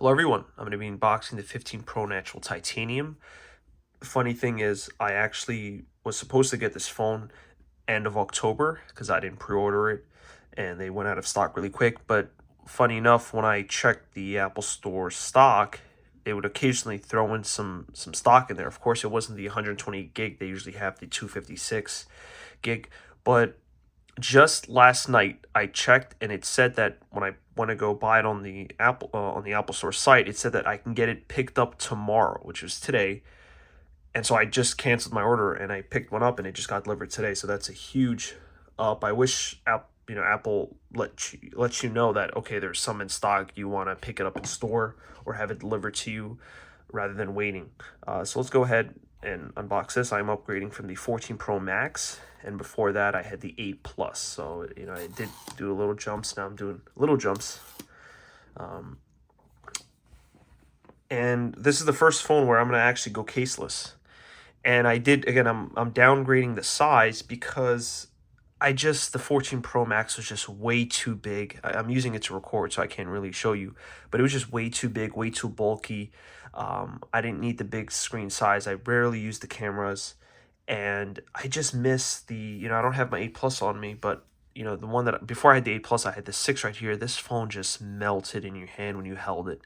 Hello everyone, I'm going to be unboxing the 15 Pro Natural Titanium. Funny thing is, I actually was supposed to get this phone end of October because I didn't pre-order it and they went out of stock really quick. But funny enough, when I checked the Apple Store stock, they would occasionally throw in some stock in there. Of course, it wasn't the 120 gig, they usually have the 256 gig, but just last night I checked and it said that when I want to go buy it on the Apple Store site, it said that I can get it picked up tomorrow, which was today. And so I just canceled my order and I picked one up and it just got delivered today. So that's a huge up. I wish Apple lets you know that, okay, there's some in stock, you want to pick it up in store or have it delivered to you rather than waiting. So let's go ahead and unbox this. I'm upgrading from the 14 Pro Max, and before that I had the 8 Plus. So I did do a little jumps. Now I'm doing little jumps. And this is the first phone where I'm going to actually go caseless. And I did, again, I'm downgrading the size because the 14 Pro Max was just way too big. I'm using it to record, so I can't really show you, but it was just way too big, way too bulky. I didn't need the big screen size. I rarely use the cameras, and I just miss the, I don't have my 8 Plus on me, but the one that, before I had the 8 Plus, I had the 6 right here. This phone just melted in your hand when you held it.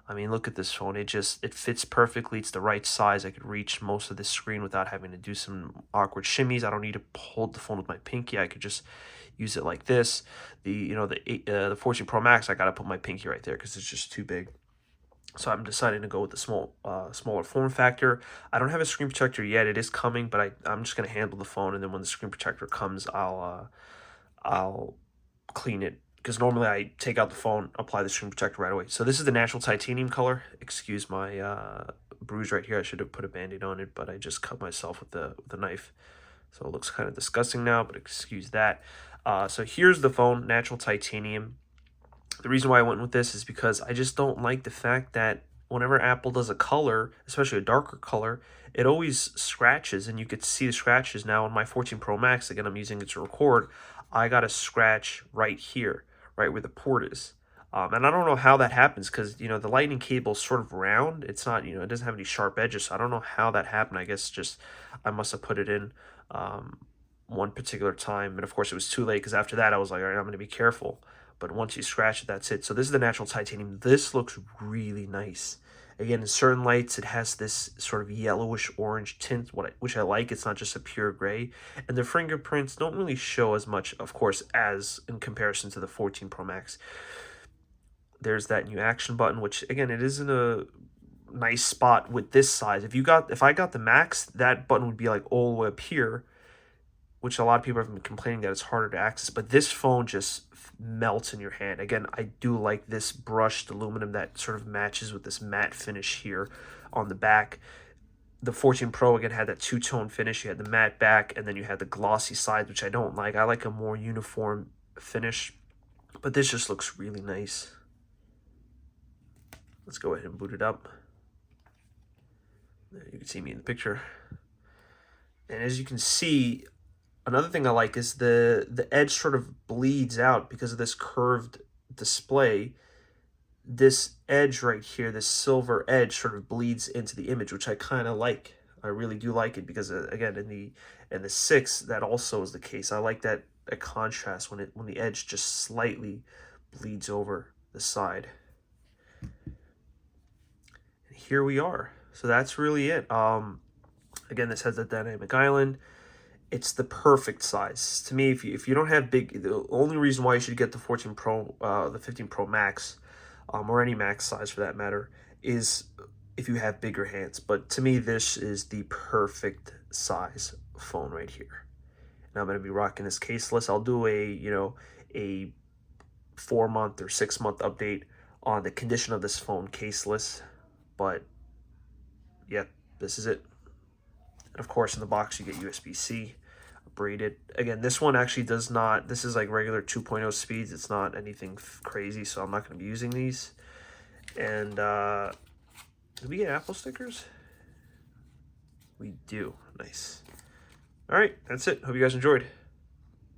I mean, look at this phone. It fits perfectly. It's the right size. I could reach most of the screen without having to do some awkward shimmies. I don't need to hold the phone with my pinky. I could just use it like this. The 14 Pro Max, I got to put my pinky right there because it's just too big. So I'm deciding to go with the smaller form factor. I don't have a screen protector yet. It is coming, but I'm just going to handle the phone, and then when the screen protector comes, I'll clean it, because normally I take out the phone, apply the screen protector right away. So this is the natural titanium color. Excuse my bruise right here. I should have put a Band-Aid on it, but I just cut myself with the knife. So it looks kind of disgusting now, but excuse that. So here's the phone, natural titanium. The reason why I went with this is because I just don't like the fact that whenever Apple does a color, especially a darker color, it always scratches, and you could see the scratches now on my 14 Pro Max. Again, I'm using it to record. I got a scratch right here, right where the port is. And I don't know how that happens because, the lightning cable is sort of round. It's not, it doesn't have any sharp edges. So I don't know how that happened. I guess just I must have put it in one particular time. And of course, it was too late because after that, I was like, all right, I'm going to be careful. But once you scratch it, that's it. So this is the natural titanium. This looks really nice. Again, in certain lights, it has this sort of yellowish orange tint, which I like. It's not just a pure gray. And the fingerprints don't really show as much, of course, as in comparison to the 14 Pro Max. There's that new action button, which, again, it isn't a nice spot with this size. If I got the Max, that button would be like all the way up here, which a lot of people have been complaining that it's harder to access, but this phone just melts in your hand. Again, I do like this brushed aluminum that sort of matches with this matte finish here on the back. The 14 Pro, again, had that two-tone finish. You had the matte back, and then you had the glossy side, which I don't like. I like a more uniform finish, but this just looks really nice. Let's go ahead and boot it up. There, you can see me in the picture. And as you can see, another thing I like is the edge sort of bleeds out because of this curved display. This edge right here, this silver edge, sort of bleeds into the image, which I kind of like. I really do like it because, again, in the 6, that also is the case. I like that contrast when the edge just slightly bleeds over the side. And here we are. So that's really it. Again, this has the dynamic island. It's the perfect size to me. If you don't have big, the only reason why you should get the 14 Pro, the 15 Pro Max, or any Max size for that matter, is if you have bigger hands. But to me, this is the perfect size phone right here. And I'm going to be rocking this caseless. I'll do a 4-month or 6-month update on the condition of this phone caseless. But yeah, this is it. And of course, in the box, you get USB-C, braided. Again, this one actually does not, this is like regular 2.0 speeds. It's not anything crazy, so I'm not going to be using these. And do we get Apple stickers? We do. Nice. All right, that's it. Hope you guys enjoyed.